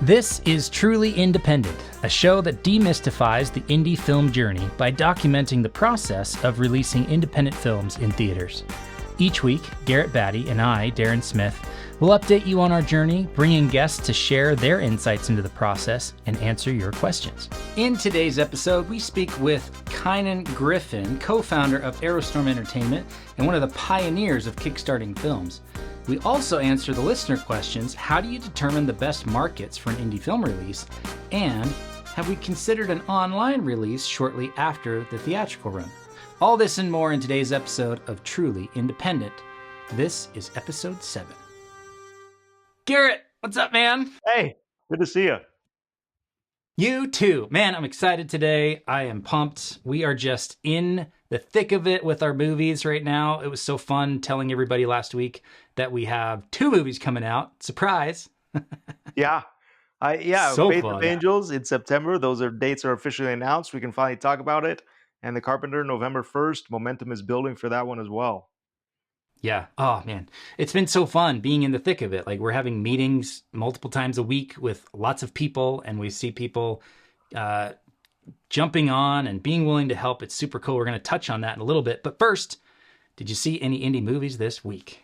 This is Truly Independent, a show that demystifies the indie film journey by documenting the process of releasing independent films in theaters. Each week, Garrett Batty and I, Darren Smith, will update you on our journey, bringing guests to share their insights into the process and answer your questions. In today's episode, we speak with Kynan Griffin, co-founder of Aerostorm Entertainment and one of the pioneers of kickstarting films. We also answer the listener questions: how do you determine the best markets for an indie film release? And have we considered an online release shortly after the theatrical run? All this and more in today's episode of Truly Independent. This is episode 7. Garrett, what's up, man? Hey, good to see you. You too. Man, I'm excited today. I am pumped. We are just in the thick of it with our movies right now. It was so fun telling everybody last week that we have 2 movies coming out. Surprise. Yeah. So Faith fun. of Angels in September. Dates are officially announced. We can finally talk about it. And The Carpenter, November 1st. Momentum is building for that one as well. Yeah. Oh, man. It's been so fun being in the thick of it. Like, we're having meetings multiple times a week with lots of people, and we see people jumping on and being willing to help. It's super cool. We're going to touch on that in a little bit. But first, did you see any indie movies this week?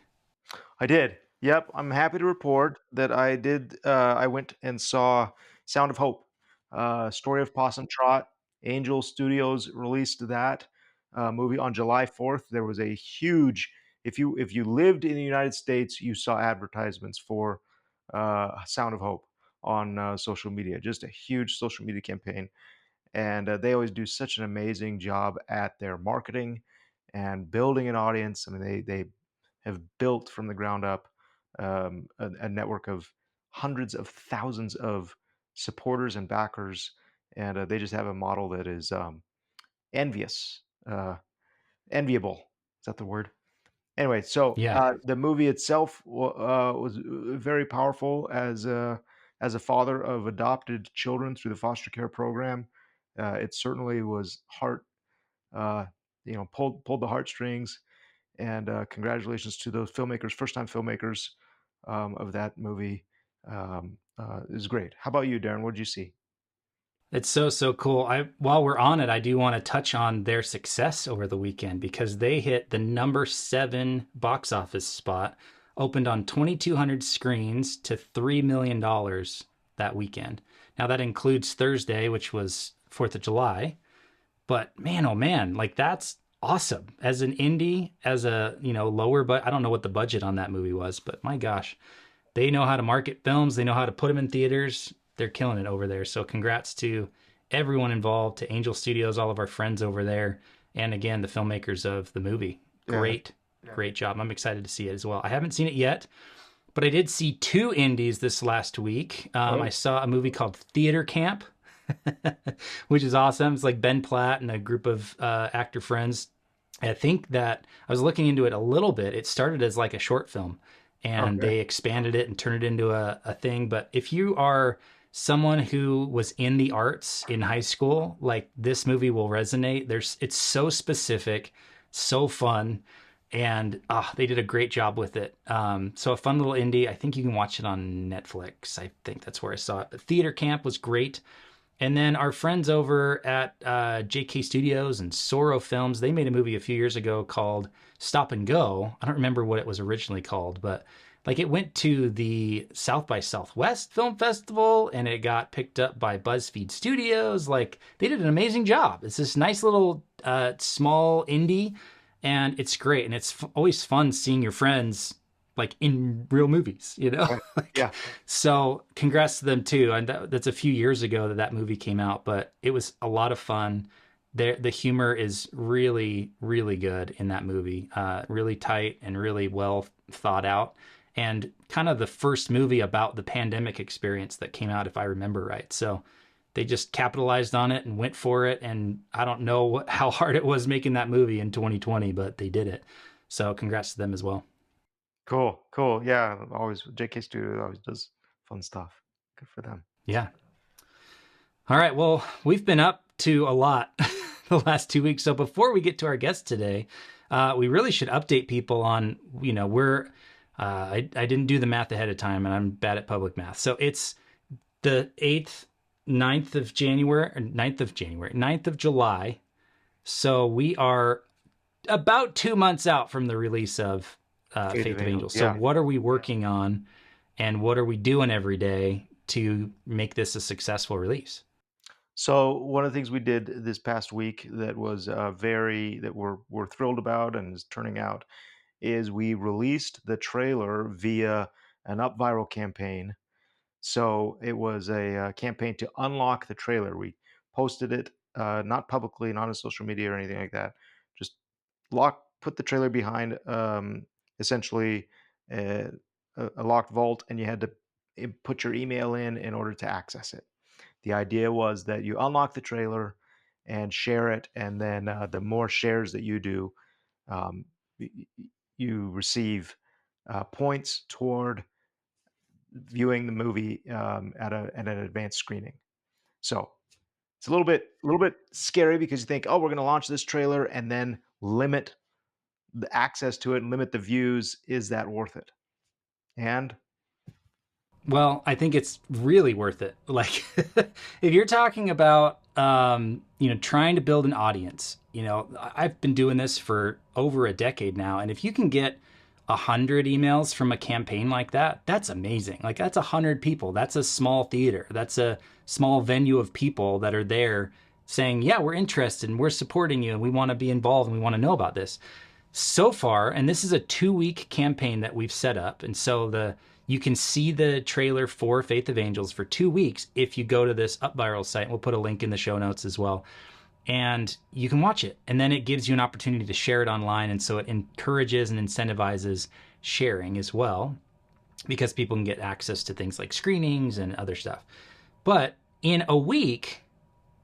I did. Yep. I'm happy to report that I did. I went and saw Sound of Hope, Story of Possum Trot. Angel Studios released that movie on July 4th. There was a huge, if you lived in the United States, you saw advertisements for Sound of Hope on social media. Just a huge social media campaign. And they always do such an amazing job at their marketing and building an audience. I mean, they have built from the ground up a network of hundreds of thousands of supporters and backers, and they just have a model that is enviable. Is that the word? Anyway, so Yeah. the movie itself was very powerful as a father of adopted children through the foster care program. It certainly was pulled the heartstrings. And congratulations to those filmmakers, first-time filmmakers of that movie. It was great. How about you, Darren? What did you see? It's so cool. While we're on it, I do want to touch on their success over the weekend, because they hit the number 7 box office spot, opened on 2,200 screens to $3 million that weekend. Now that includes Thursday, which was 4th of July. But man, oh man, like, that's awesome. As an indie, as a, lower, but I don't know what the budget on that movie was, but my gosh, they know how to market films. They know how to put them in theaters. They're killing it over there. So congrats to everyone involved, to Angel Studios, all of our friends over there, and again, the filmmakers of the movie. Great job. I'm excited to see it as well. I haven't seen it yet, but I did see 2 indies this last week. I saw a movie called Theater Camp, which is awesome. It's like Ben Platt and a group of actor friends. I think that I was looking into it a little bit. It started as like a short film, and they expanded it and turned it into a thing. But if you are someone who was in the arts in high school, like, this movie will resonate. It's so specific, so fun, and they did a great job with it. So a fun little indie. I think you can watch it on Netflix. I think that's where I saw it. But Theater Camp was great. And then our friends over at JK Studios and Sorrow Films, they made a movie a few years ago called Stop and Go. I don't remember what it was originally called, but like, it went to the South by Southwest Film Festival, and it got picked up by BuzzFeed Studios. Like, they did an amazing job. It's this nice little small indie, and it's great. And it's always fun seeing your friends, like, in real movies, Yeah. So congrats to them too. And that's a few years ago that movie came out, but it was a lot of fun. The humor is really, really good in that movie. Really tight and really well thought out, and kind of the first movie about the pandemic experience that came out, if I remember right. So they just capitalized on it and went for it. And I don't know how hard it was making that movie in 2020, but they did it. So congrats to them as well. Cool. Yeah, always JK Studio always does fun stuff. Good for them. Yeah. All right. Well, we've been up to a lot the last 2 weeks. So before we get to our guest today, we really should update people on, I didn't do the math ahead of time, and I'm bad at public math. So it's The 8th, 9th of January, or 9th of January, 9th of July. So we are about 2 months out from the release of Faith of Faith of Angels. Angels. So Yeah. what are we working on, and what are we doing every day to make this a successful release? So one of the things we did this past week that was that we're thrilled about and is turning out is we released the trailer via an Up Viral campaign. So it was a campaign to unlock the trailer. We posted it not publicly, not on social media or anything like that. Just put the trailer behind essentially a, a locked vault, and you had to put your email in order to access it. The idea was that you unlock the trailer and share it, and then the more shares that you do, um, you receive points toward viewing the movie at an advanced screening. So it's a little bit scary because you think, oh, we're going to launch this trailer and then limit the access to it and limit the views. Is that worth it? And Well, I think it's really worth it. Like, if you're talking about, trying to build an audience, I've been doing this for over a decade now. And if you can get 100 emails from a campaign like that, that's amazing. Like, that's 100 people. That's a small theater. That's a small venue of people that are there saying, yeah, we're interested and we're supporting you and we want to be involved and we want to know about this. So far, and this is a 2-week campaign that we've set up, and so you can see the trailer for Faith of Angels for 2 weeks if you go to this Up Viral site. We'll put a link in the show notes as well, and you can watch it, and then it gives you an opportunity to share it online, and so it encourages and incentivizes sharing as well, because people can get access to things like screenings and other stuff. But in a week,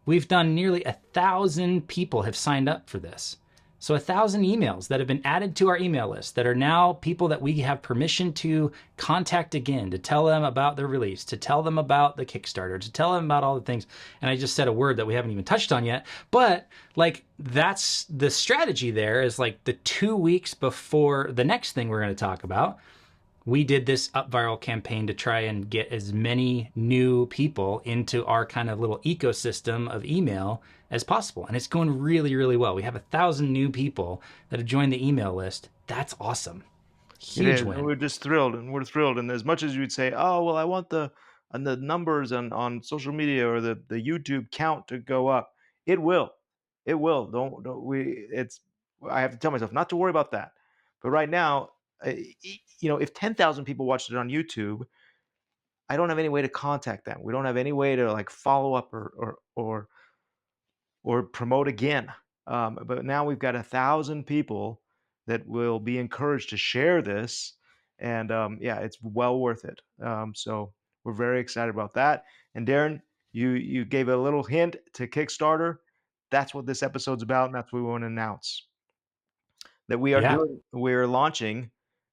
we've done nearly 1,000 people have signed up for this. So 1,000 emails that have been added to our email list that are now people that we have permission to contact again, to tell them about the release, to tell them about the Kickstarter, to tell them about all the things. And I just said a word that we haven't even touched on yet, but like, that's the strategy there, is like the 2 weeks before the next thing we're going to talk about, we did this Up Viral campaign to try and get as many new people into our kind of little ecosystem of email as possible. And it's going really, really well. We have 1,000 new people that have joined the email list. That's awesome. it Huge is, and win. we're just thrilled, and we're thrilled. And as much as you'd say, oh well, I want the numbers on social media or the YouTube count to go up, it will, it will. Don't we? It's I have to tell myself not to worry about that. But right now, if 10,000 people watched it on YouTube, I don't have any way to contact them. We don't have any way to like follow up or promote again. But now we've got 1,000 people that will be encouraged to share this, and yeah, it's well worth it. So we're very excited about that. And Darren, you gave a little hint to Kickstarter. That's what this episode's about, and that's what we want to announce that Yeah. we're launching.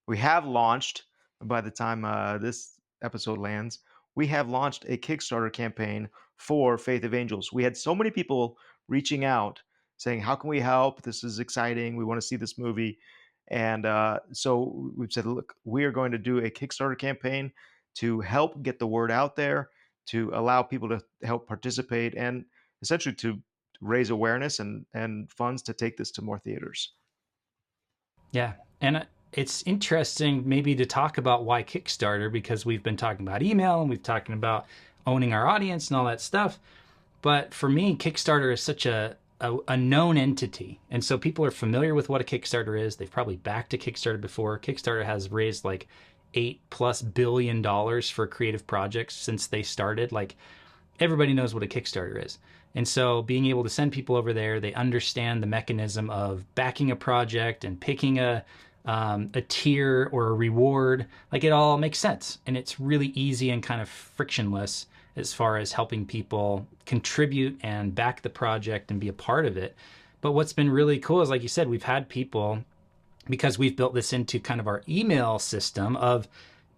We have launched by the time this episode lands. We have launched a Kickstarter campaign for Faith of Angels. We had so many people reaching out saying, "How can we help? This is exciting. We want to see this movie." And so we've said, "Look, we are going to do a Kickstarter campaign to help get the word out there, to allow people to help participate, and essentially to raise awareness and funds to take this to more theaters." Yeah. And it's interesting maybe to talk about why Kickstarter, because we've been talking about email and we've talking about owning our audience and all that stuff. But for me, Kickstarter is such a known entity. And so people are familiar with what a Kickstarter is. They've probably backed a Kickstarter before. Kickstarter has raised like $8+ billion for creative projects since they started. Like, everybody knows what a Kickstarter is. And so being able to send people over there, they understand the mechanism of backing a project and picking a tier or a reward. Like, it all makes sense. And it's really easy and kind of frictionless as far as helping people contribute and back the project and be a part of it. But what's been really cool is, like you said, we've had people, because we've built this into kind of our email system of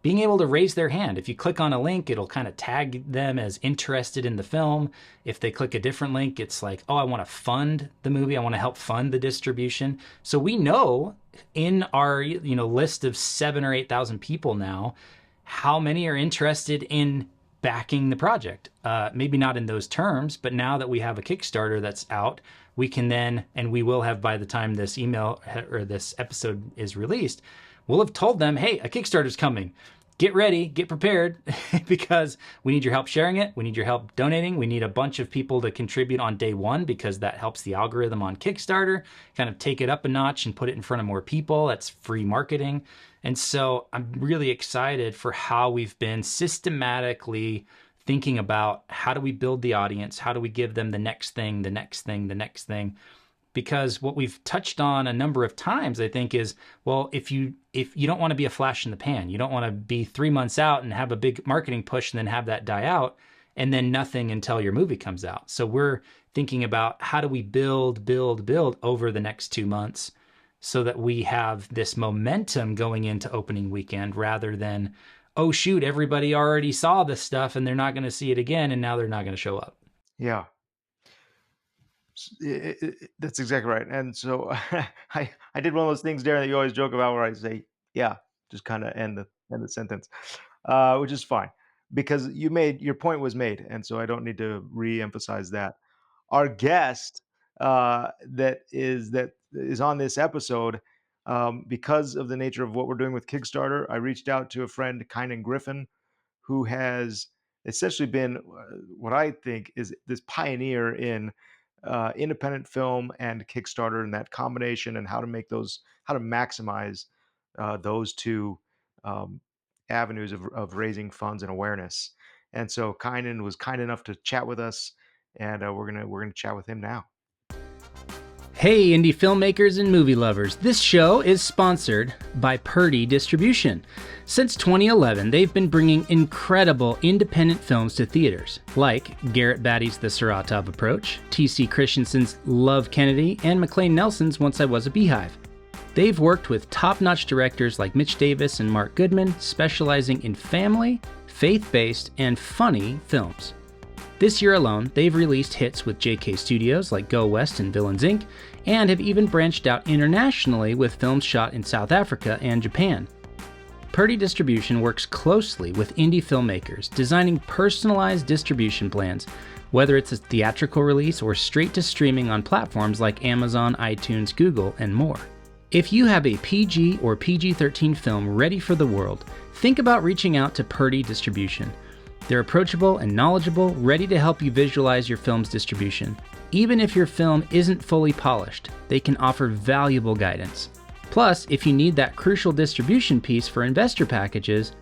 being able to raise their hand. If you click on a link, it'll kind of tag them as interested in the film. If they click a different link, it's like, oh, I want to fund the movie. I want to help fund the distribution. So we know in our list of 7,000 or 8,000 people now, how many are interested in backing the project. Maybe not in those terms, but now that we have a Kickstarter that's out, we can then, and we will have by the time this email or this episode is released, we'll have told them, hey, a Kickstarter's coming. Get ready, get prepared, because we need your help sharing it. We need your help donating. We need a bunch of people to contribute on day one, because that helps the algorithm on Kickstarter kind of take it up a notch and put it in front of more people. That's free marketing. And so I'm really excited for how we've been systematically thinking about how do we build the audience? How do we give them the next thing, the next thing, the next thing? Because what we've touched on a number of times, I think, is, well, if you don't want to be a flash in the pan, you don't want to be 3 months out and have a big marketing push and then have that die out and then nothing until your movie comes out. So we're thinking about how do we build over the next 2 months so that we have this momentum going into opening weekend, rather than, oh shoot, everybody already saw this stuff and they're not going to see it again and now they're not going to show up. Yeah. That's exactly right. And so I did one of those things, Darren, that you always joke about, where I say, yeah, just kind of end the sentence, which is fine, because your point was made, and so I don't need to re-emphasize that. Our guest that is on this episode, because of the nature of what we're doing with Kickstarter, I reached out to a friend, Kynan Griffin, who has essentially been what I think is this pioneer in independent film and Kickstarter, and that combination, and how to maximize those two um, avenues of raising funds and awareness. And so Kynan was kind enough to chat with us, and we're gonna chat with him now. Hey, indie filmmakers and movie lovers. This show is sponsored by Purdy Distribution. Since 2011, they've been bringing incredible independent films to theaters, like Garrett Batty's The Saratov Approach, T.C. Christensen's Love Kennedy, and McLean Nelson's Once I Was a Beehive. They've worked with top-notch directors like Mitch Davis and Mark Goodman, specializing in family, faith-based, and funny films. This year alone, they've released hits with JK Studios like Go West and Villains Inc., and have even branched out internationally with films shot in South Africa and Japan. Purdy Distribution works closely with indie filmmakers, designing personalized distribution plans, whether it's a theatrical release or straight to streaming on platforms like Amazon, iTunes, Google, and more. If you have a PG or PG-13 film ready for the world, think about reaching out to Purdy Distribution. They're approachable and knowledgeable, ready to help you visualize your film's distribution. Even if your film isn't fully polished, they can offer valuable guidance. Plus, if you need that crucial distribution piece for investor packages,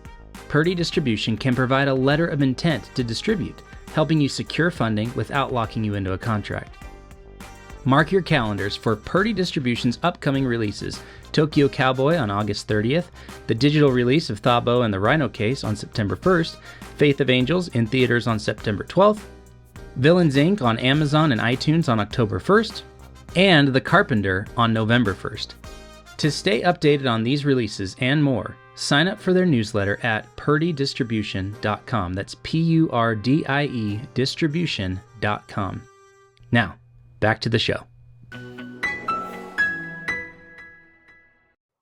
Purdy Distribution can provide a letter of intent to distribute, helping you secure funding without locking you into a contract. Mark your calendars for Purdy Distribution's upcoming releases: Tokyo Cowboy on August 30th, the digital release of Thabo and the Rhino Case on September 1st, Faith of Angels in theaters on September 12th, Villains Inc. on Amazon and iTunes on October 1st, and The Carpenter on November 1st. To stay updated on these releases and more, sign up for their newsletter at purdydistribution.com. That's P-U-R-D-I-E distribution.com. Now, back to the show.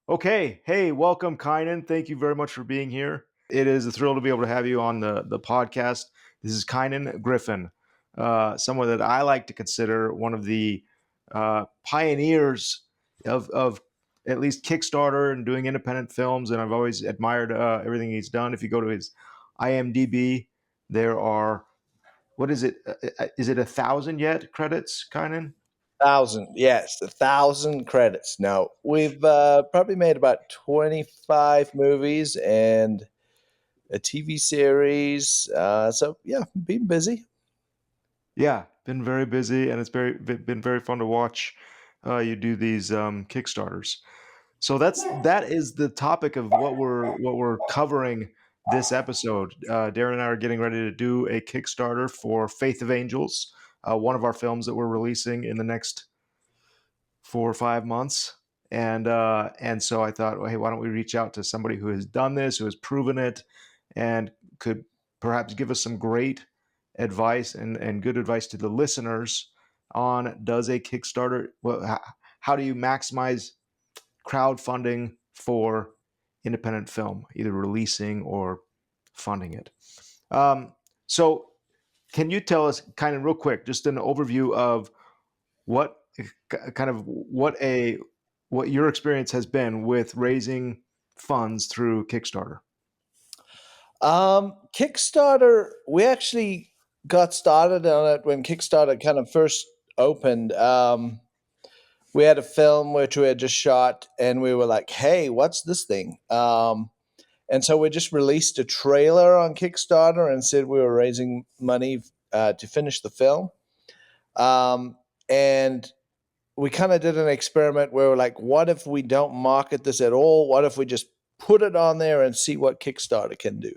Okay, hey, welcome, Kynan. Thank you very much for being here. It is a thrill to be able to have you on the podcast. This is Kynan Griffin, someone that I like to consider one of the pioneers of at least Kickstarter and doing independent films, and I've always admired everything he's done. If you go to his IMDb, there are, what is it? Is it 1,000 yet credits, Kynan? 1,000, yes, 1,000 credits. Now, we've probably made about 25 movies and a TV series. So, yeah, been busy. Yeah, been very busy, and it's been very fun to watch you do these Kickstarters. So that is the topic of what we're covering this episode. Darren and I are getting ready to do a Kickstarter for Faith of Angels, one of our films that we're releasing in the next 4 or 5 months. And so I thought, well, hey, why don't we reach out to somebody who has done this, who has proven it, and could perhaps give us some great advice and good advice to the listeners on, does a Kickstarter, how do you maximize crowdfunding for independent film, either releasing or funding it. So, can you tell us, kind of real quick, just an overview of what kind of what your experience has been with raising funds through Kickstarter? Kickstarter, we actually got started on it when Kickstarter kind of first opened. We had a film which we had just shot, and we were like, "Hey, what's this thing?" And so we just released a trailer on Kickstarter and said we were raising money to finish the film. And we kind of did an experiment where we're like, what if we don't market this at all? What if we just put it on there and see what Kickstarter can do?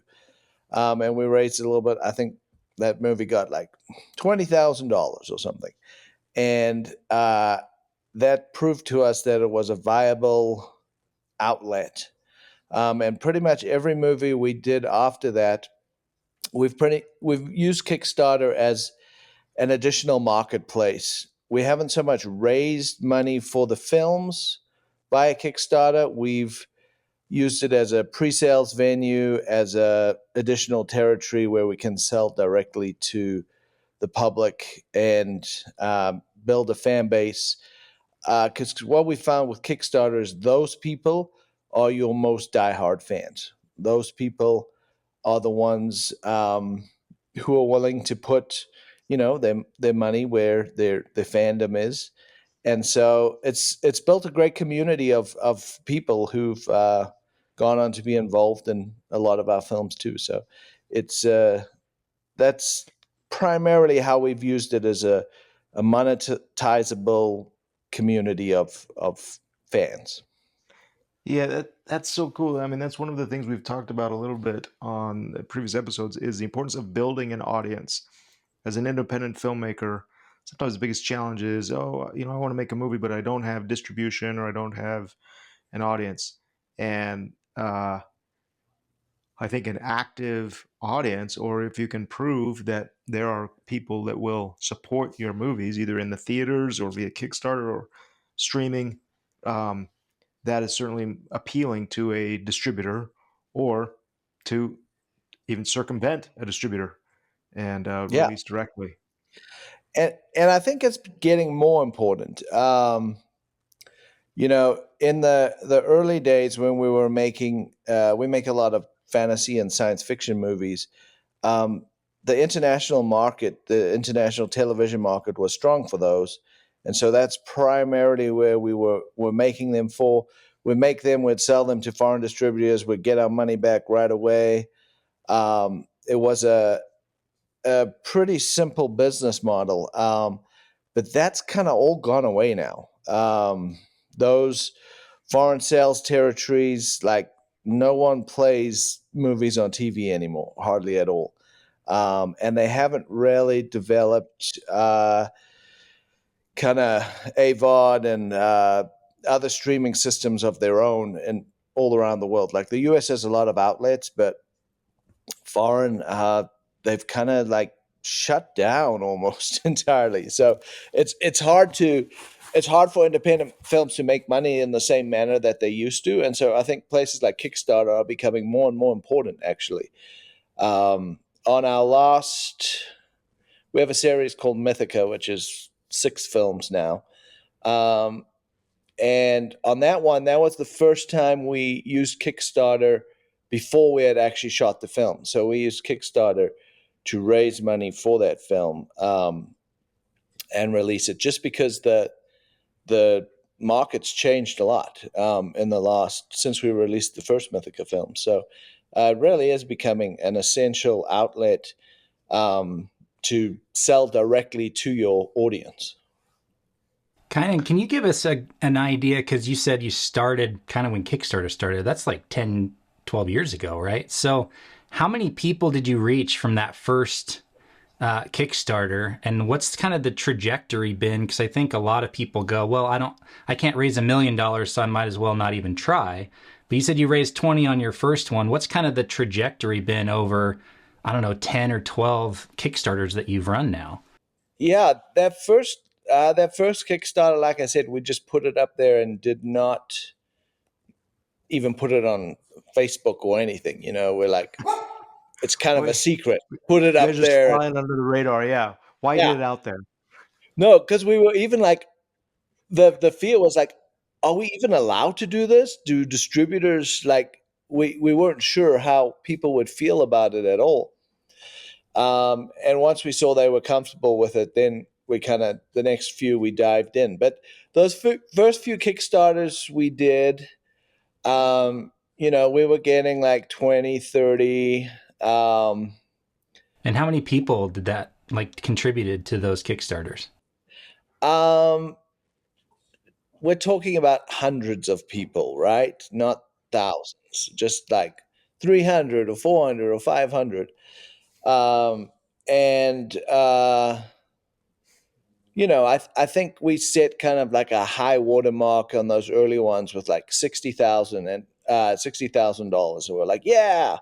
And we raised it a little bit. I think that movie got like $20,000 or something. And that proved to us that it was a viable outlet. And pretty much every movie we did after that, we've used Kickstarter as an additional marketplace. We haven't so much raised money for the films via Kickstarter. We've used it as a pre-sales venue, as a additional territory where we can sell directly to the public and build a fan base. Because what we found with Kickstarter is those people are your most diehard fans. Those people are the ones who are willing to put, their money where their fandom is, and so it's built a great community of people who've gone on to be involved in a lot of our films too. So it's that's primarily how we've used it as a monetizable community of fans. Yeah, that's so cool. I mean, that's one of the things we've talked about a little bit on the previous episodes is the importance of building an audience. As an independent filmmaker, sometimes the biggest challenge is, oh, I want to make a movie, but I don't have distribution or I don't have an audience. And I think an active audience, or if you can prove that there are people that will support your movies, either in the theaters or via Kickstarter or streaming, um, that is certainly appealing to a distributor or to even circumvent a distributor and Yeah, release directly. and I think it's getting more important. In the early days when we were making, we make a lot of fantasy and science fiction movies. Um, the international market, the international television market, was strong for those, and so that's primarily where were making them for. We'd make them, we'd sell them to foreign distributors, we'd get our money back right away. It was a pretty simple business model, but that's kind of all gone away now. Those foreign sales territories, like no one plays movies on TV anymore, hardly at all. And they haven't really developed kind of AVOD and other streaming systems of their own and all around the world. Like the US has a lot of outlets, but foreign, they've kind of like shut down almost entirely. So it's hard for independent films to make money in the same manner that they used to. And so I think places like Kickstarter are becoming more and more important, actually. On our we have a series called Mythica, which is 6 films now. Um, and on that one, that was the first time we used Kickstarter before we had actually shot the film. So we used Kickstarter to raise money for that film and release it, just because the market's changed a lot in the since we released the first Mythica film. So it really is becoming an essential outlet to sell directly to your audience. Kynan, can you give us an idea? Because you said you started kind of when Kickstarter started. That's like 10, 12 years ago, right? So how many people did you reach from that first Kickstarter, and what's kind of the trajectory been? Because I think a lot of people go, well, I can't raise $1 million, so I might as well not even try. But you said you raised 20 on your first one. What's kind of the trajectory been over, I don't know, 10 or 12 Kickstarters that you've run now? Yeah, that first Kickstarter, like I said, we just put it up there and did not even put it on Facebook or anything. We're like, it's kind of a Well, secret. Put it you guys up just there. flying under the radar. Yeah. Why Yeah. get it out there? No, because we were even like the fear was like, are we even allowed to do this? Do distributors like we weren't sure how people would feel about it at all. And once we saw they were comfortable with it, then we kind of the next few we dived in. But those first few Kickstarters we did, we were getting like 20, 30. And how many people did that like contributed to those Kickstarters? Um, we're talking about hundreds of people, right? Not thousands, just like 300 or 400 or 500. And I think we set kind of like a high watermark on those early ones with like 60,000 and $60,000, and we're like, yeah,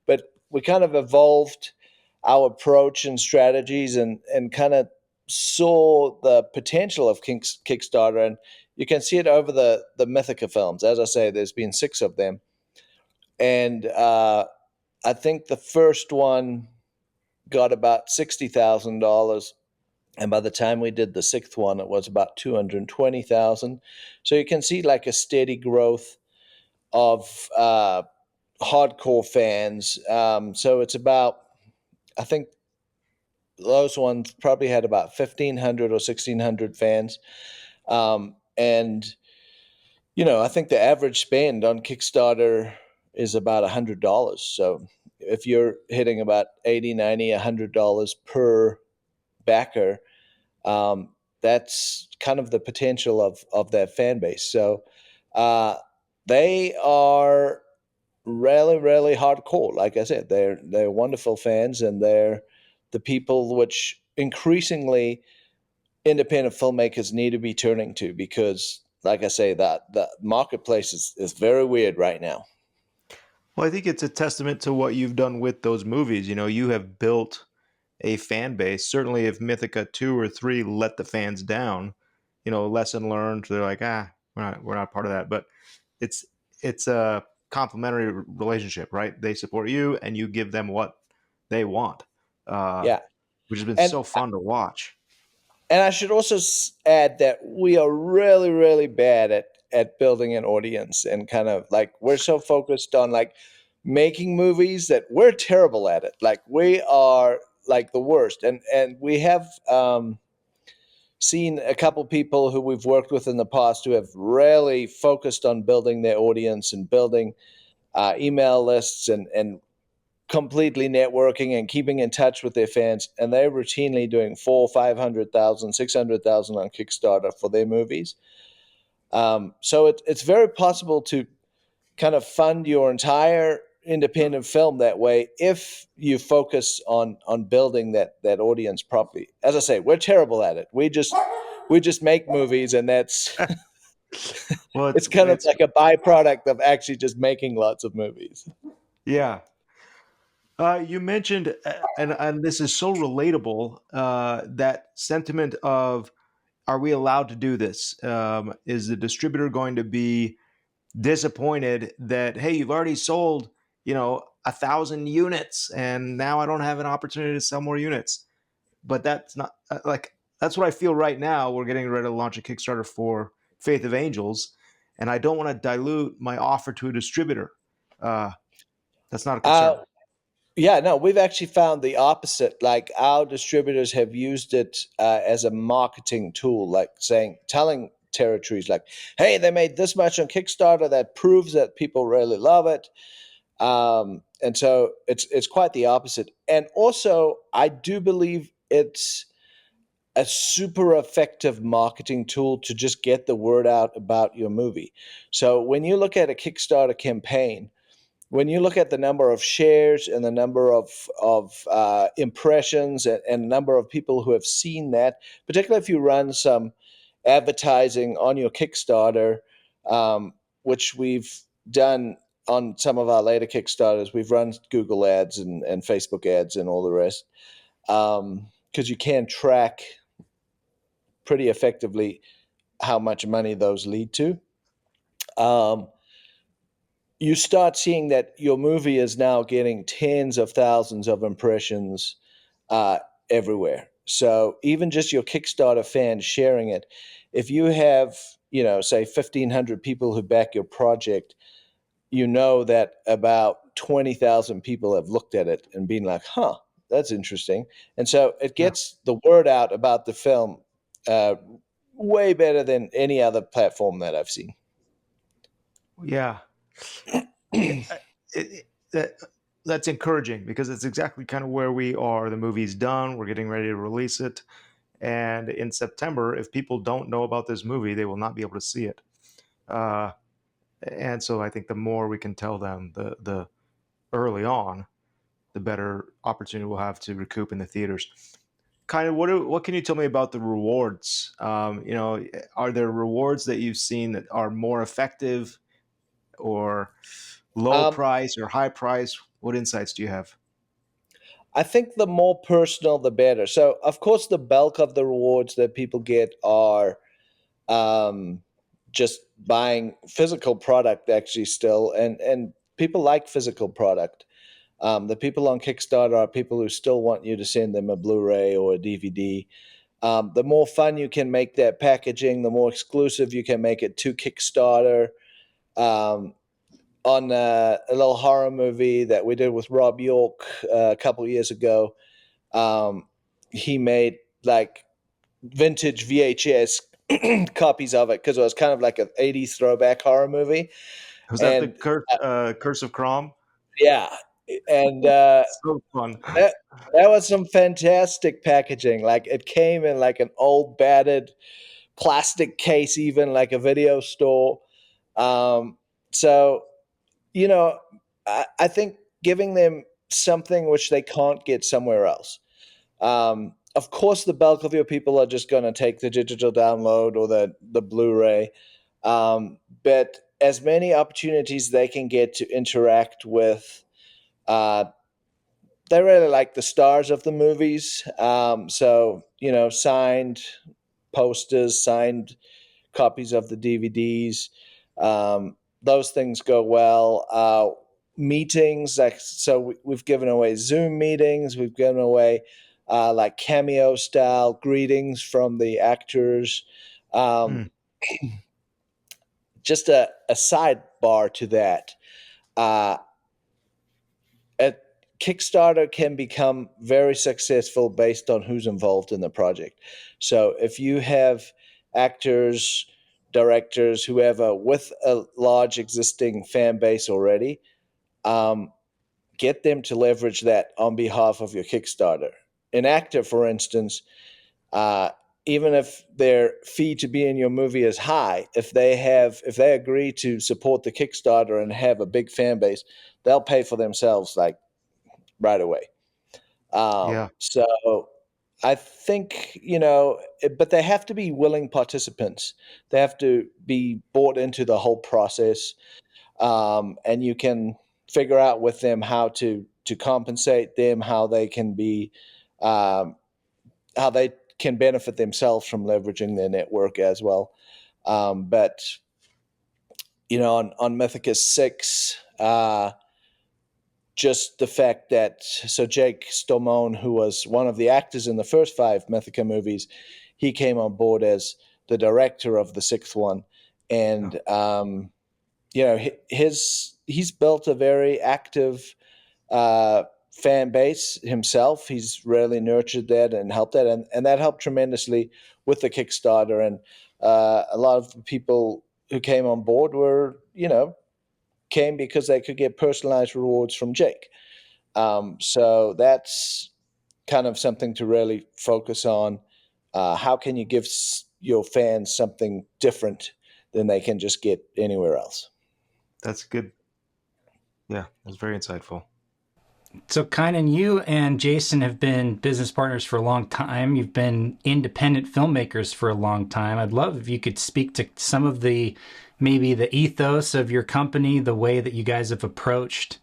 but we kind of evolved our approach and strategies, and kind of saw the potential of Kickstarter, and you can see it over the Mythica films. As I say, there's been 6 of them, and I think the first one got about $60,000. And by the time we did the 6th one, it was about 220,000. So you can see like a steady growth of hardcore fans. So it's about, I think those ones probably had about 1,500 or 1,600 fans. And, I think the average spend on Kickstarter is about $100. So if you're hitting about 80, 90, $100 per backer, um, that's kind of the potential of that fan base. So uh, they are really, really hardcore. Like I said, they're wonderful fans, and they're the people which increasingly independent filmmakers need to be turning to, because, like I say, that the marketplace is very weird right now. Well, I think it's a testament to what you've done with those movies. You have built a fan base. Certainly, if Mythica 2 or 3 let the fans down, lesson learned. They're like, we're not part of that. But it's it's a complementary relationship, right? They support you, and you give them what they want, uh, Yeah, which has been and so fun to watch. I should also add that we are really, really bad at building an audience, and kind of like we're so focused on like making movies that we're terrible at it. Like we are like the worst, and we have seen a couple people who we've worked with in the past who have really focused on building their audience and building email lists, and completely networking and keeping in touch with their fans, and they're routinely doing 400, 500,000, 600,000 on Kickstarter for their movies. So it's very possible to kind of fund your entire independent film that way if you focus on building that audience properly. As I say, we're terrible at it. We just make movies, and that's Well, it's it's kind of it's like a byproduct of actually just making lots of movies. yeah. You mentioned, and this is so relatable, that sentiment of, are we allowed to do this? Is the distributor going to be disappointed that, hey, you've already sold 1,000 units, and now I don't have an opportunity to sell more units? But that's not like, that's what I feel right now. We're getting ready to launch a Kickstarter for Faith of Angels, and I don't want to dilute my offer to a distributor. Uh, that's not a Uh, concern. Yeah, no, we've actually found the opposite. Like our distributors have used it as a marketing tool, like telling territories, like, "Hey, they made this much on Kickstarter. That proves that people really love it." And so it's quite the opposite. And also, I do believe it's a super effective marketing tool to just get the word out about your movie. So when you look at a Kickstarter campaign, when you look at the number of shares and the number of impressions, and number of people who have seen that, particularly if you run some advertising on your Kickstarter, which we've done on some of our later Kickstarters, we've run Google ads and Facebook ads and all the rest, because you can track pretty effectively how much money those lead to. Um, you start seeing that your movie is now getting tens of thousands of impressions uh, everywhere. So even just your Kickstarter fans sharing it, if you have, say 1,500 people who back your project, you know that about 20,000 people have looked at it and been like, huh, that's interesting. And so it Yeah. gets the word out about the film uh, way better than any other platform that I've seen. Yeah. That that's encouraging because it's exactly kind of where we are. The movie's done. We're getting ready to release it. And in September, if people don't know about this movie, they will not be able to see it. Uh, and so I think the more we can tell them the early on, the better opportunity we'll have to recoup in the theaters. Kind of what can you tell me about the rewards? Are there rewards that you've seen that are more effective or low Um, price or high price? What insights do you have? I think the more personal, the better. So, of course, the bulk of the rewards that people get are um, just buying physical product, actually, still, and people like physical product. The people on Kickstarter are people who still want you to send them a Blu-ray or a DVD. The more fun you can make that packaging, the more exclusive you can make it to Kickstarter. Um, on a little horror movie that we did with Rob York a couple years ago, um, he made like vintage VHS copies of it because it was kind of like an 80s throwback horror movie. Was that the And Curse of Crom? yeah, and So fun. that that was some fantastic packaging. Like it came in like an old battered plastic case, even like a video store. Um, so you know, I think giving them something which they can't get somewhere else. Of course, the bulk of your people are just going to take the digital download or the Blu-ray, but as many opportunities they can get to interact with. Uh, they really like the stars of the movies, so signed posters, signed copies of the DVDs. Those things go well. Meetings, like we've given away Zoom meetings. We've given away like cameo style greetings from the actors. Um, Mm, just a sidebar to that. Uh, a Kickstarter can become very successful based on who's involved in the project. So if you have actors, directors, whoever with a large existing fan base already, um, get them to leverage that on behalf of your Kickstarter. An actor, for instance, uh, even if their fee to be in your movie is high, if they agree to support the Kickstarter and have a big fan base, they'll pay for themselves like right away. yeah. So I think, but they have to be willing participants. They have to be bought into the whole process. And you can figure out with them how to compensate them, um, how they can benefit themselves from leveraging their network as well. But on Mythicus 6, just the fact that Jake Stallone, who was one of the actors in the first 5 Mythica movies, he came on board as the director of the 6th one, Yeah. and he's built a very active fan base himself. He's really nurtured that and helped that, and that helped tremendously with the Kickstarter. And a lot of the people who came on board were came because they could get personalized rewards from Jake. So that's kind of something to really focus on. How can you give your fans something different than they can just get anywhere else? That's good. Yeah, that's very insightful. So, Kynan, you and Jason have been business partners for a long time. You've been independent filmmakers for a long time. I'd love if you could speak to some of maybe the ethos of your company, the way that you guys have approached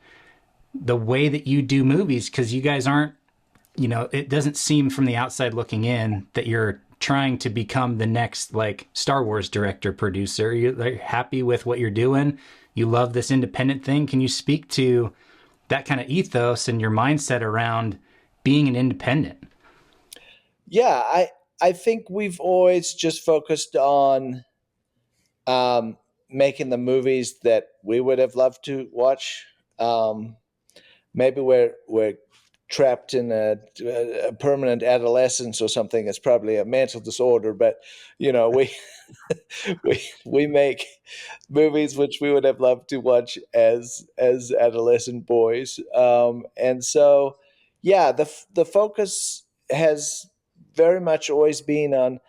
the way that you do movies, because you guys aren't, it doesn't seem from the outside looking in that you're trying to become the next like Star Wars director producer. You're like, happy with what you're doing. you love this independent thing. Can you speak to that kind of ethos and your mindset around being an independent? Yeah, I think we've always just focused on making the movies that we would have loved to watch. Maybe we're trapped in a permanent adolescence or something. It's probably a mental disorder, but we we make movies which we would have loved to watch as adolescent boys. And so, yeah, the focus has very much always been on,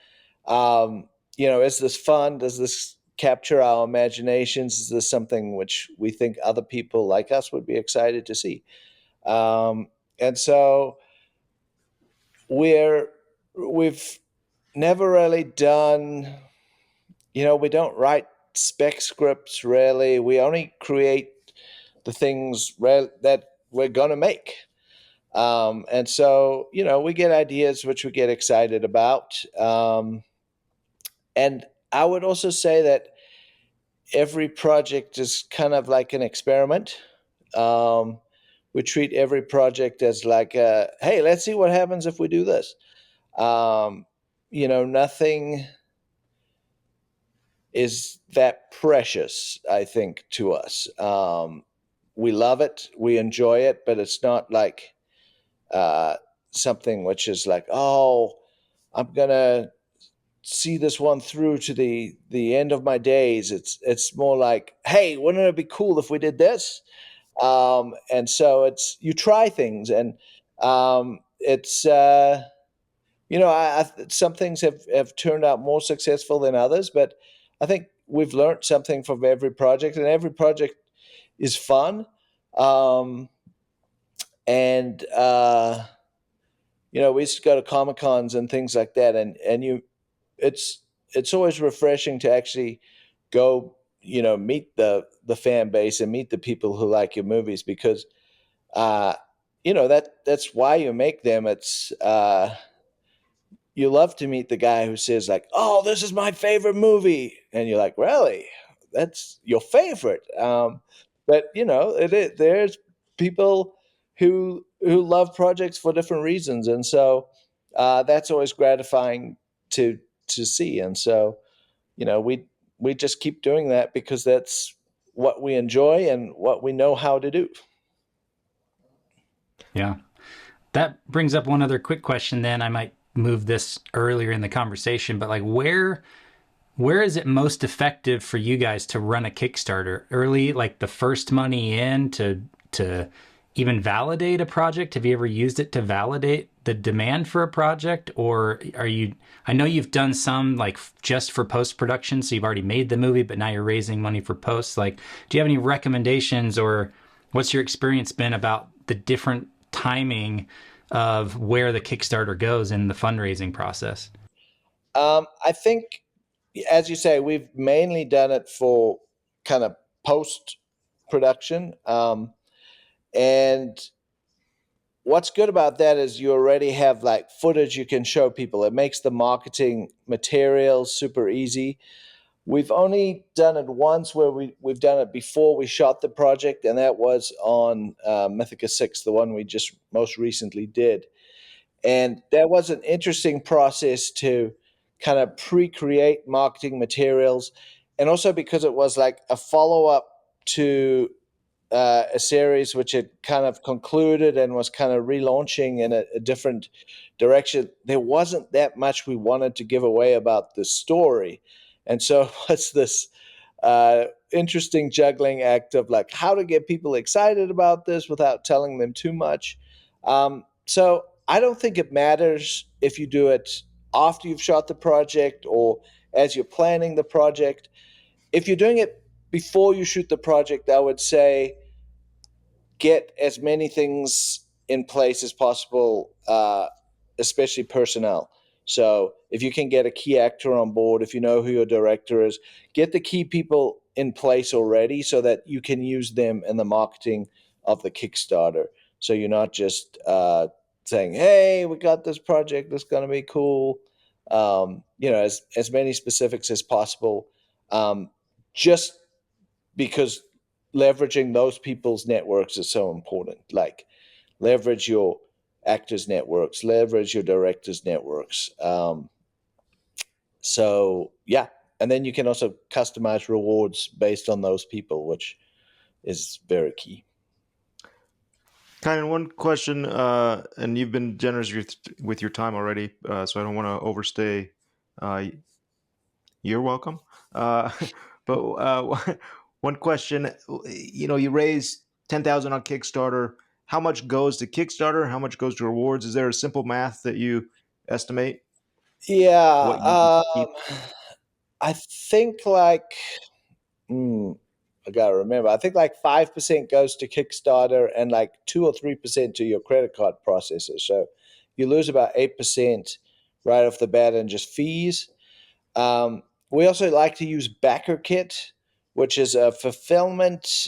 is this fun? Does this capture our imaginations? Is this something which we think other people like us would be excited to see? And so we've never really done, we don't write spec scripts really. We only create the things that we're going to make. And so, we get ideas which we get excited about. And I would also say that every project is kind of like an experiment. We treat every project as like, hey, let's see what happens if we do this. Nothing is that precious, I think, to us. We love it, we enjoy it, but it's not like something which is like, oh, I'm gonna see this one through to the end of my days. It's more like, hey, wouldn't it be cool if we did this? And so you try things, and it's some things have turned out more successful than others, but I think we've learned something from every project, and every project is fun. And we used to go to Comic Cons and things like that, and it's always refreshing to actually go, meet the fan base and meet the people who like your movies, because that's why you make them. It's you love to meet the guy who says like, "Oh, this is my favorite movie," and you're like, "Really? That's your favorite?" But there's people who love projects for different reasons, and so that's always gratifying to see. And so, we just keep doing that because that's what we enjoy and what we know how to do. Yeah. That brings up one other quick question then. I might move this earlier in the conversation, but like where is it most effective for you guys to run a Kickstarter? Early, like the first money in to even validate a project? Have you ever used it to validate the demand for a project? Or I know you've done some like just for post-production, so you've already made the movie, but now you're raising money for post. Like, do you have any recommendations, or what's your experience been about the different timing of where the Kickstarter goes in the fundraising process? I think, as you say, we've mainly done it for kind of post production. And what's good about that is you already have like footage you can show people. It makes the marketing materials super easy. We've only done it once where we've done it before we shot the project, and that was on Mythica 6, the one we just most recently did. And that was an interesting process to kind of pre-create marketing materials. And also because it was like a follow-up to a series which had kind of concluded and was kind of relaunching in a different direction. There wasn't that much we wanted to give away about the story. And so it was this interesting juggling act of like how to get people excited about this without telling them too much. So I don't think it matters if you do it after you've shot the project or as you're planning the project. If you're doing it before you shoot the project, I would say get as many things in place as possible, especially personnel. So if you can get a key actor on board, if you know who your director is, get the key people in place already so that you can use them in the marketing of the Kickstarter. So you're not just saying, hey, we got this project that's going to be cool. As many specifics as possible, just because leveraging those people's networks is so important. Like, leverage your actors' networks, leverage your directors' networks. So yeah, and then you can also customize rewards based on those people, which is very key. Kind of one question, and you've been generous with your time already, so I don't want to overstay. Uh, you're welcome. Uh, but one question, you raised 10,000 on Kickstarter. How much goes to Kickstarter? How much goes to rewards? Is there a simple math that you estimate Yeah, what you keep? I think like I gotta remember. I think like 5% goes to Kickstarter and like 2 or 3% to your credit card processor. So you lose about 8% right off the bat in just fees. We also like to use BackerKit, which is a fulfillment.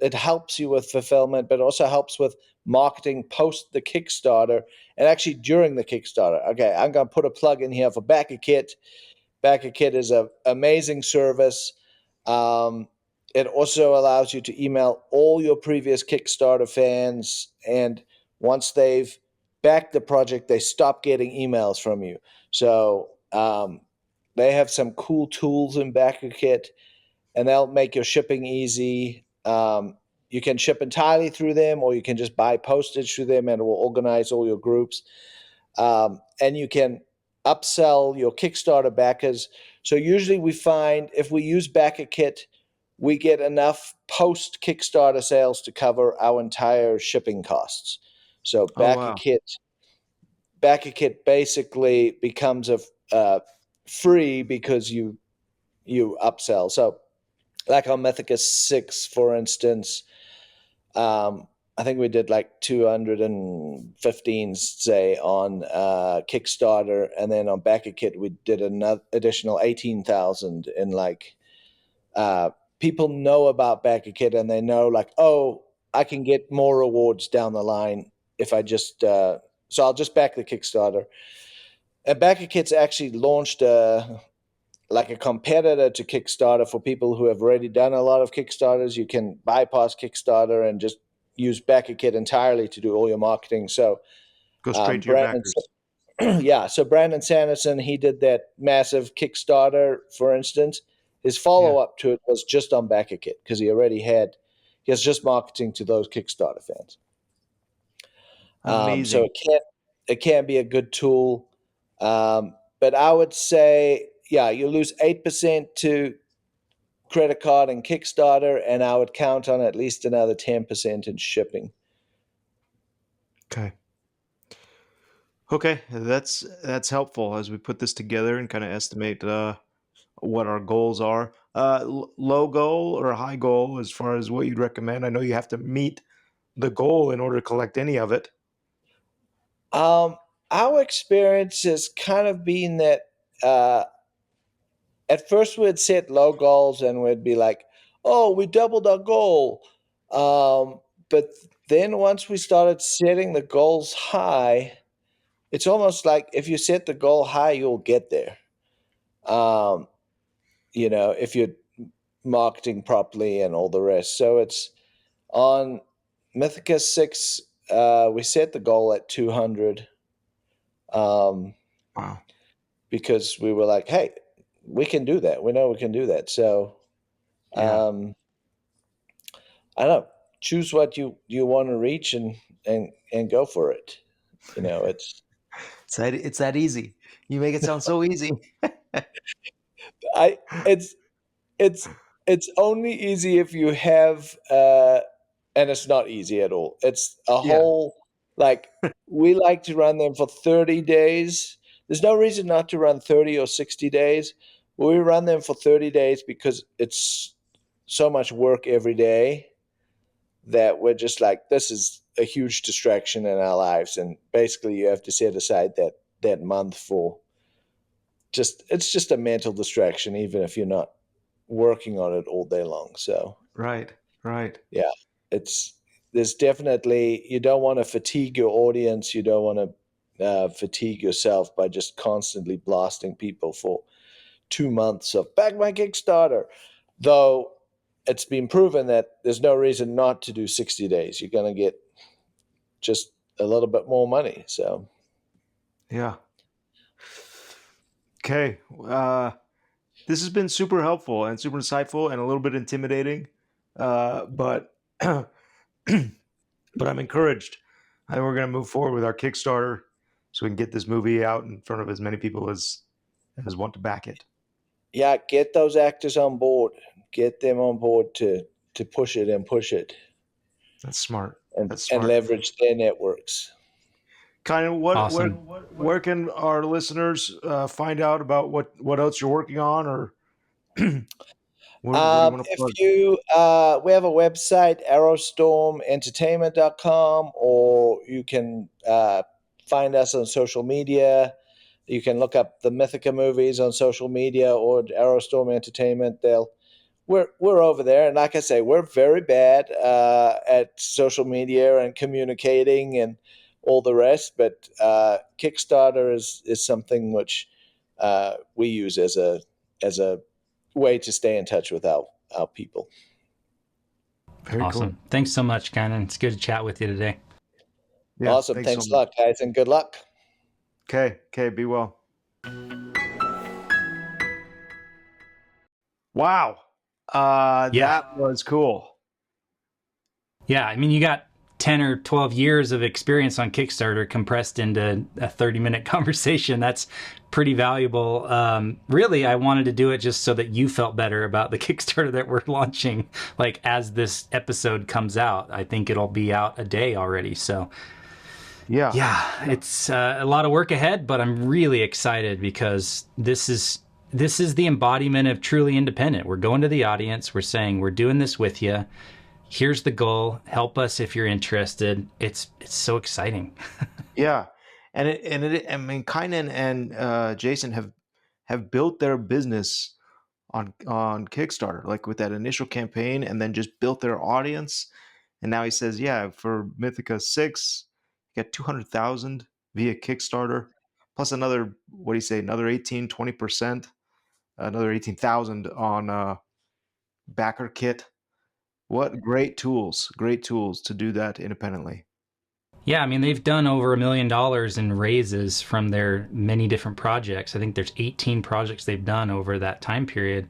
It helps you with fulfillment, but also helps with marketing post the Kickstarter and actually during the Kickstarter. Okay, I'm going to put a plug in here for BackerKit. BackerKit is an amazing service. Um, it also allows you to email all your previous Kickstarter fans, and once they've backed the project, they stop getting emails from you. So they have some cool tools in BackerKit, and they'll make your shipping easy. You can ship entirely through them, or you can just buy postage through them, and it will organize all your groups. And you can upsell your Kickstarter backers. So usually we find if we use BackerKit, we get enough post Kickstarter sales to cover our entire shipping costs. So Oh, wow. BackerKit basically becomes a free because you upsell. So like on Mythicus 6, for instance, I think we did like 215, say, on Kickstarter, and then on BackerKit we did another additional 18,000. And like people know about BackerKit, and they know like, oh, I can get more rewards down the line if I just. So I'll just back the Kickstarter. And BackerKit's actually launched like a competitor to Kickstarter for people who have already done a lot of Kickstarters. You can bypass Kickstarter and just use BackerKit entirely to do all your marketing. So Go straight to your Brandon, backers. yeah, so Brandon Sanderson, he did that massive Kickstarter, for instance. His Yeah. follow up to it was just on BackerKit because he has just marketing to those Kickstarter fans. So Amazing. it can be a good tool, but I would say, yeah, you lose 8% to credit card and Kickstarter, and I would count on at least another 10% in shipping. Okay. Okay, that's helpful as we put this together and kind of estimate what our goals are. Low goal or high goal as far as what you'd recommend. I know you have to meet the goal in order to collect any of it. Our experience has kind of been that uh, at first we'd set low goals and we'd be like, oh, we doubled our goal. But then once we started setting the goals high, it's almost like if you set the goal high, you'll get there. Um, if you're marketing properly and all the rest. So it's on Mythica 6, we set the goal at 200 Wow. because we were like, hey, we can do that. We know we can do that. So Yeah. um, I don't know. Choose what you want to reach and go for it. It's It's that easy. You make it sound so easy. I it's it's only easy if you have and it's not easy at all. It's a Yeah. whole like we like to run them for 30 days. There's no reason not to run 30 or 60 days. We run them for 30 days because it's so much work every day that we're just like this is a huge distraction in our lives, and basically you have to set aside that month for it's just a mental distraction even if you're not working on it all day long. So Right. Right. yeah, it's there's definitely you don't want to fatigue your audience. You don't want to fatigue yourself by just constantly blasting people for 2 months of back my Kickstarter. Though it's been proven that there's no reason not to do 60 days. You're going to get just a little bit more money. So, Yeah. Okay. This has been super helpful and super insightful and a little bit intimidating, but but I'm encouraged. I think we're going to move forward with our Kickstarter so we can get this movie out in front of as many people as want to back it. yeah, get those actors on board. Get them on board to push it and push it. That's smart. And, That's smart. leverage their networks. Kind of Awesome. where can our listeners find out about what else you're working on, or what do you want to plug? If you, we have a website, arrowstormentertainment.com, or you can find us on social media. You can look up the Mythica movies on social media or Arrowstorm Entertainment. We're over there, and like I say, we're very bad at social media and communicating and all the rest. But Kickstarter is something which we use as a way to stay in touch with our people. Very Awesome. cool. Thanks so much, Kynan. It's good to chat with you today. Yeah, awesome. Thanks a lot, guys, and good luck. Okay, be well. Wow. That was cool. Yeah, I mean, you got 10 or 12 years of experience on Kickstarter compressed into a 30-minute conversation. That's pretty valuable. Really, I wanted to do it just so that you felt better about the Kickstarter that we're launching. Like, as this episode comes out, I think it'll be out a day already. So yeah, it's a lot of work ahead, but I'm really excited because this is the embodiment of truly independent. We're going to the audience. We're saying, we're doing this with you. Here's the goal. Help us if you're interested. It's so exciting. Yeah, and I mean, Kynan and Jason have built their business on Kickstarter, like with that initial campaign, and then just built their audience. And now he says, yeah, for Mythica 6, you got 200,000 via Kickstarter, plus another, what do you say, another 20%, another 18,000 on Backer Kit. What great tools to do that independently. Yeah, I mean, they've done over $1 million in raises from their many different projects. I think there's 18 projects they've done over that time period.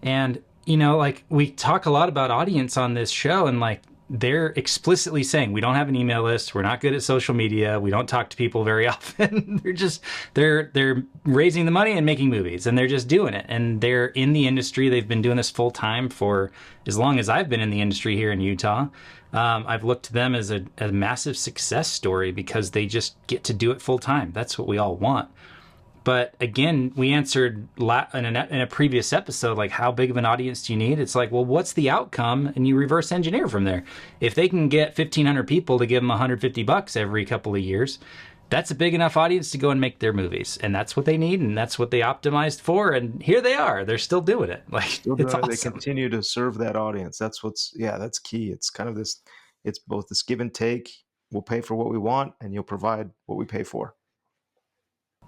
And, you know, like, we talk a lot about audience on this show, and like, they're explicitly saying, we don't have an email list, we're not good at social media, we don't talk to people very often. they're raising the money and making movies, and they're just doing it. And they're in the industry. They've been doing this full time for as long as I've been in the industry here in Utah. I've looked to them as a massive success story because they just get to do it full time. That's what we all want. But again, we answered in a previous episode, like, how big of an audience do you need? It's like, well, what's the outcome? And you reverse engineer from there. If they can get 1,500 people to give them $150 every couple of years, that's a big enough audience to go and make their movies. And that's what they need, and that's what they optimized for. And here they are. They're still doing it. Like, it's awesome. They continue to serve that audience. That's that's key. It's kind of this, it's both this give and take. We'll pay for what we want, and you'll provide what we pay for.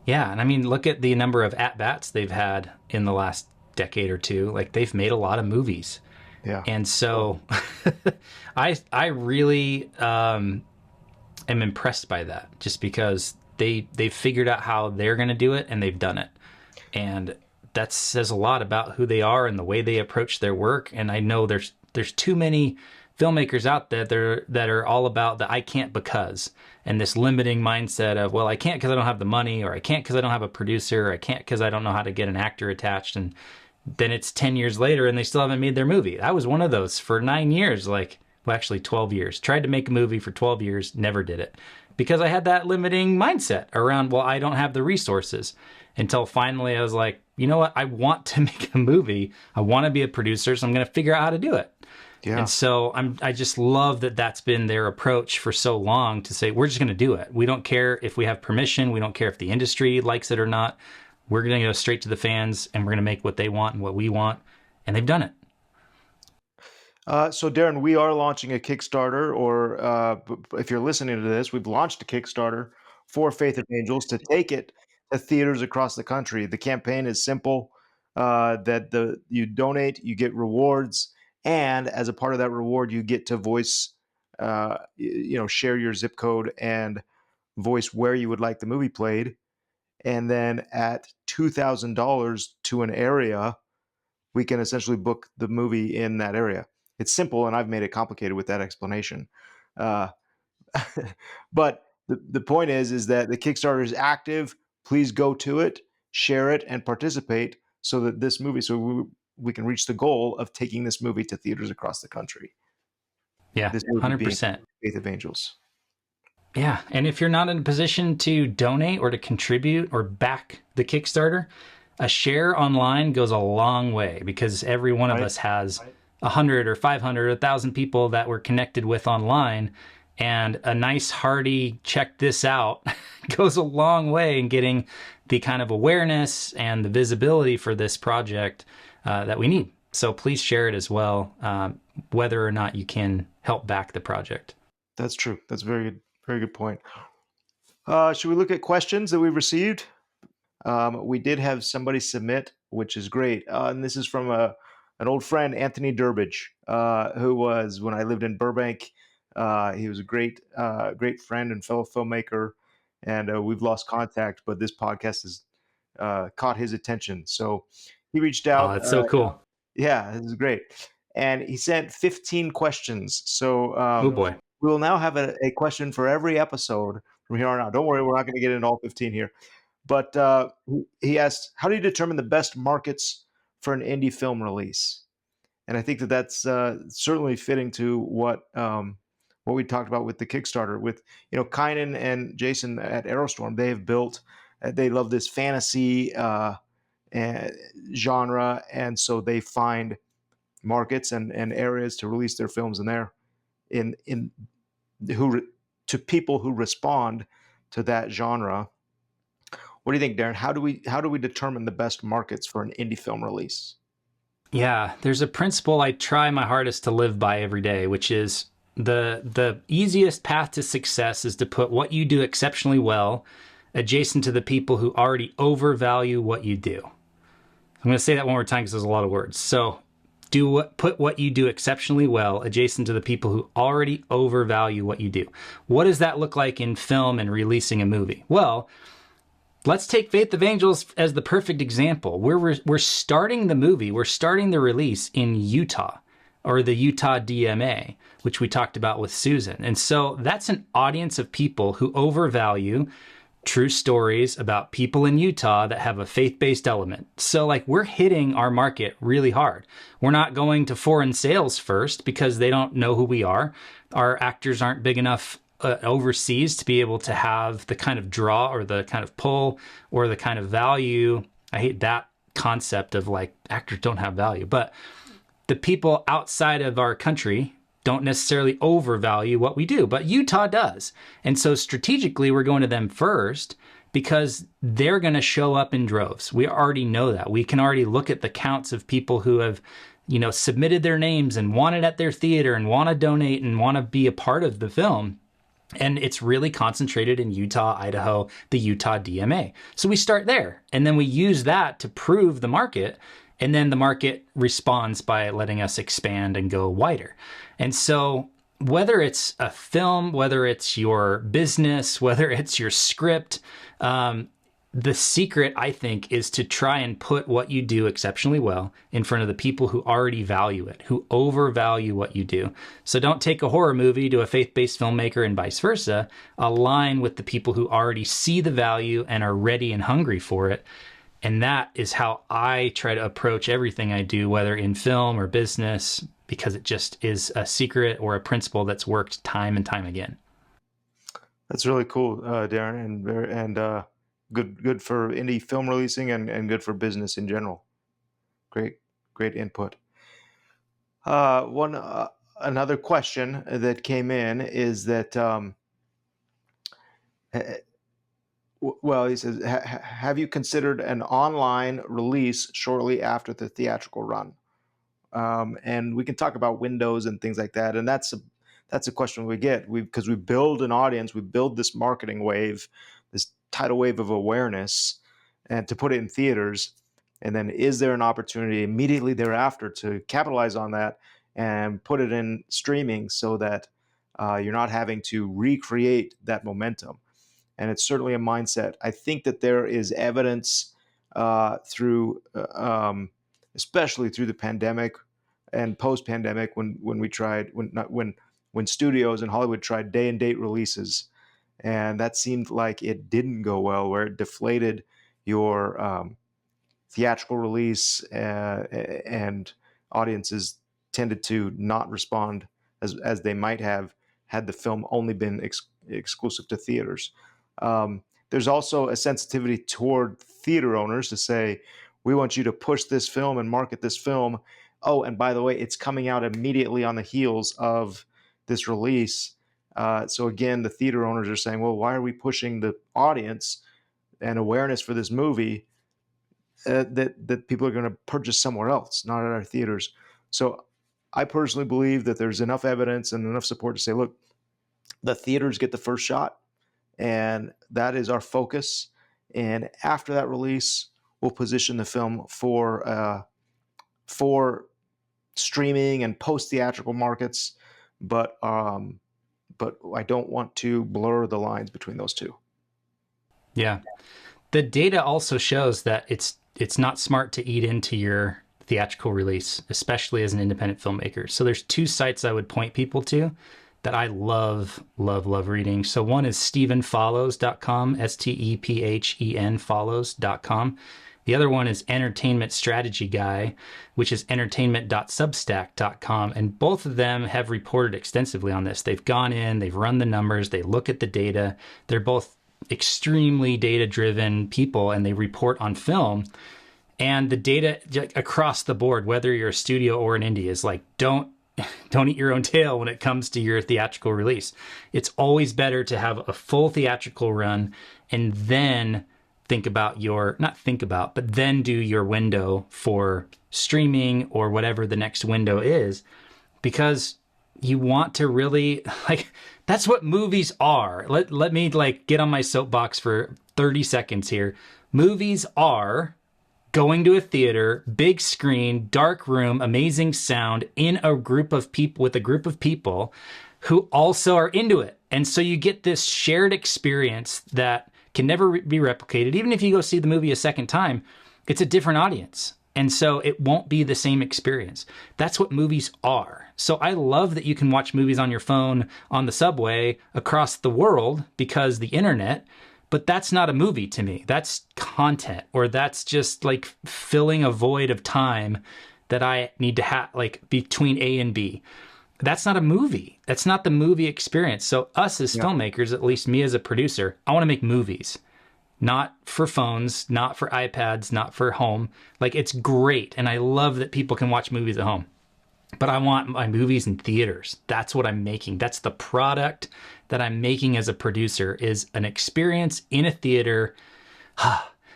Yeah, and I mean, look at the number of at-bats they've had in the last decade or two. Like, they've made a lot of movies. Yeah. And so I really am impressed by that, just because they've figured out how they're going to do it, and they've done it. And that says a lot about who they are and the way they approach their work. And I know there's too many filmmakers out there that are all about the I can't because, and this limiting mindset of, well, I can't because I don't have the money, or I can't because I don't have a producer, or I can't because I don't know how to get an actor attached. And then it's 10 years later and they still haven't made their movie. I was one of those for 9 years, actually 12 years. Tried to make a movie for 12 years, never did it. Because I had that limiting mindset around, well, I don't have the resources. Until finally I was like, you know what? I want to make a movie. I want to be a producer, so I'm going to figure out how to do it. Yeah. And so I just love that that's been their approach for so long, to say, we're just going to do it. We don't care if we have permission. We don't care if the industry likes it or not. We're going to go straight to the fans, and we're going to make what they want and what we want. And they've done it. So Darren, we are launching a Kickstarter, or if you're listening to this, we've launched a Kickstarter for Faith of Angels to take it to theaters across the country. The campaign is simple, that you donate, you get rewards, And as a part of that reward, you get to voice, share your zip code and voice where you would like the movie played. And then at $2,000 to an area, we can essentially book the movie in that area. It's simple, and I've made it complicated with that explanation. Uh, but the point is that the Kickstarter is active. Please go to it, share it, and participate so that this movie, we can reach the goal of taking this movie to theaters across the country. Yeah, This movie 100%. being Faith of Angels. Yeah, and if you're not in a position to donate or to contribute or back the Kickstarter, a share online goes a long way, because every one of us has 100 or 500 or 1,000 people that we're connected with online, and a nice hearty check this out goes a long way in getting the kind of awareness and the visibility for this project that we need. So please share it as well, whether or not you can help back the project. That's true. That's very good. Very good point. Should we look at questions that we've received? We did have somebody submit, which is great. And this is from an old friend, Anthony Durbridge, who was, when I lived in Burbank, he was a great friend and fellow filmmaker. And we've lost contact, but this podcast has caught his attention. So he reached out. Oh, that's so cool. Yeah, this is great. And he sent 15 questions. So Oh boy. we will now have a question for every episode from here on out. Don't worry, we're not going to get into all 15 here. But he asked, how do you determine the best markets for an indie film release? And I think that's certainly fitting to what we talked about with the Kickstarter. With Kynan and Jason at Aerostorm, they have built. They love this fantasy genre, and so they find markets and areas to release their films in there. To people who respond to that genre. What do you think, Darren? How do we determine the best markets for an indie film release? Yeah, there's a principle I try my hardest to live by every day, which is the easiest path to success is to put what you do exceptionally well adjacent to the people who already overvalue what you do. I'm going to say that one more time because there's a lot of words. So put what you do exceptionally well adjacent to the people who already overvalue what you do. What does that look like in film and releasing a movie? Well, let's take Faith of Angels as the perfect example. We're starting the movie, we're starting the release in Utah, or the Utah DMA, which we talked about with Susan. And so that's an audience of people who overvalue true stories about people in Utah that have a faith-based element. So we're hitting our market really hard. We're not going to foreign sales first because they don't know who we are. Our actors aren't big enough overseas to be able to have the kind of draw or the kind of pull or the kind of value. I hate that concept of actors don't have value, but the people outside of our country don't necessarily overvalue what we do, but Utah does. And so strategically, we're going to them first because they're going to show up in droves. We already know that. We can already look at the counts of people who have, submitted their names and want it at their theater and want to donate and want to be a part of the film. And it's really concentrated in Utah, Idaho, the Utah DMA. So we start there, and then we use that to prove the market. And then the market responds by letting us expand and go wider. And so whether it's a film, whether it's your business, whether it's your script, the secret, I think, is to try and put what you do exceptionally well in front of the people who already value it, who overvalue what you do. So don't take a horror movie to a faith-based filmmaker and vice versa. Align with the people who already see the value and are ready and hungry for it. And that is how I try to approach everything I do, whether in film or business, because it just is a secret or a principle that's worked time and time again. That's really cool, Darren, and good for indie film releasing and good for business in general. Great input. Another question that came in is that, he says, have you considered an online release shortly after the theatrical run? And we can talk about windows and things like that. And that's a question we get because we build an audience, we build this marketing wave, this tidal wave of awareness, and to put it in theaters. And then is there an opportunity immediately thereafter to capitalize on that and put it in streaming so that you're not having to recreate that momentum. And it's certainly a mindset. I think that there is evidence through, especially through the pandemic and post-pandemic, when studios in Hollywood tried day and date releases, and that seemed like it didn't go well, where it deflated your theatrical release, and audiences tended to not respond as they might have had the film only been exclusive to theaters. There's also a sensitivity toward theater owners to say, we want you to push this film and market this film. Oh, and by the way, it's coming out immediately on the heels of this release. So again, the theater owners are saying, well, why are we pushing the audience and awareness for this movie that people are going to purchase somewhere else, not at our theaters? So I personally believe that there's enough evidence and enough support to say, look, the theaters get the first shot, and that is our focus. And after that release, we'll position the film for streaming and post theatrical markets. But I don't want to blur the lines between those two. Yeah. The data also shows that it's not smart to eat into your theatrical release, especially as an independent filmmaker. So there's two sites I would point people to that I love reading. So one is stephenfollows.com, STEPHEN follows.com. The other one is Entertainment Strategy Guy, which is entertainment.substack.com. And both of them have reported extensively on this. They've gone in, they've run the numbers, they look at the data. They're both extremely data-driven people, and they report on film. And the data across the board, whether you're a studio or an indie, is like, don't eat your own tail when it comes to your theatrical release. It's always better to have a full theatrical run and then then do your window for streaming or whatever the next window is, because you want to really, like, that's what movies are. Let me get on my soapbox for 30 seconds here. Movies are going to a theater, big screen, dark room, amazing sound, in a group of people, with a group of people who also are into it. And so you get this shared experience that can never be replicated. Even if you go see the movie a second time, it's a different audience. And so it won't be the same experience. That's what movies are. So I love that you can watch movies on your phone, on the subway, across the world, because the internet. But that's not a movie to me. That's content, or that's just like filling a void of time that I need to have, like, between A and B. That's not a movie. That's not the movie experience. So us as filmmakers, at least me as a producer, I want to make movies, not for phones, not for iPads, not for home. Like, it's great. And I love that people can watch movies at home, but I want my movies in theaters. That's what I'm making. That's the product that I'm making as a producer, is an experience in a theater.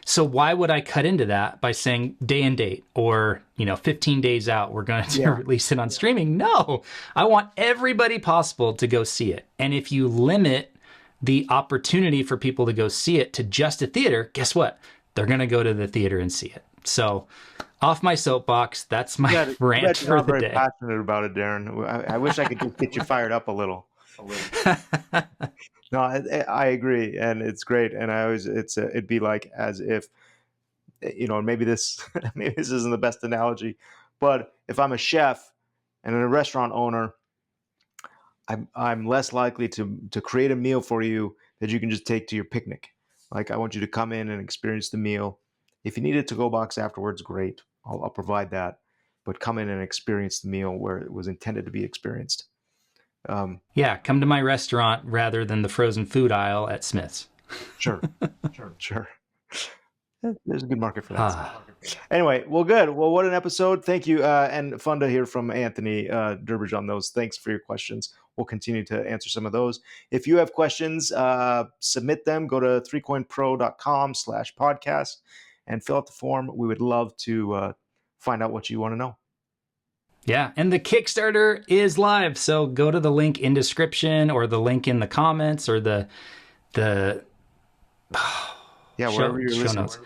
So why would I cut into that by saying day and date, or, 15 days out, we're going to release it on streaming? No, I want everybody possible to go see it. And if you limit the opportunity for people to go see it to just a theater, guess what? They're going to go to the theater and see it. So off my soapbox, that's my rant for the day. I'm very passionate about it, Darren. I wish I could just get you fired up a little. No, I agree, and it's great. And it'd be like as if, maybe this isn't the best analogy, but if I'm a chef and a restaurant owner, I'm less likely to create a meal for you that you can just take to your picnic. Like, I want you to come in and experience the meal. If you need a to-go box afterwards, great. I'll provide that. But come in and experience the meal where it was intended to be experienced. Come to my restaurant rather than the frozen food aisle at Smith's. Sure. There's a good market for that. Anyway, well, good. Well, what an episode. Thank you. And fun to hear from Anthony Durbridge on those. Thanks for your questions. We'll continue to answer some of those. If you have questions, submit them. Go to 3coinpro.com/podcast and fill out the form. We would love to find out what you want to know. Yeah, and the Kickstarter is live, so go to the link in description, or the link in the comments, or the Yeah, wherever you're show listening. notes.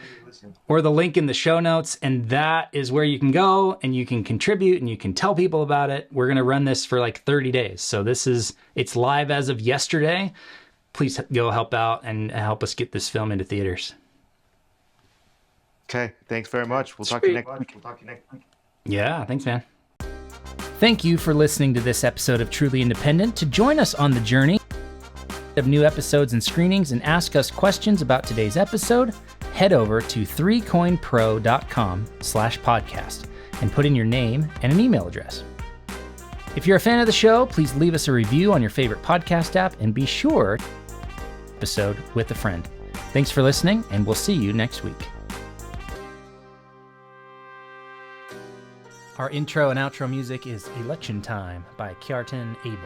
Or the link in the show notes, and that is where you can go and you can contribute and you can tell people about it. We're going to run this for like 30 days. So it's live as of yesterday. Please go help out and help us get this film into theaters. Okay, thanks very much. We'll talk to you next week. Yeah, thanks, man. Thank you for listening to this episode of Truly Independent. To join us on the journey of new episodes and screenings and ask us questions about today's episode, head over to 3coinpro.com/podcast and put in your name and an email address. If you're a fan of the show, please leave us a review on your favorite podcast app and be sure to episode with a friend. Thanks for listening, and we'll see you next week. Our intro and outro music is Election Time by Kynan Griffin.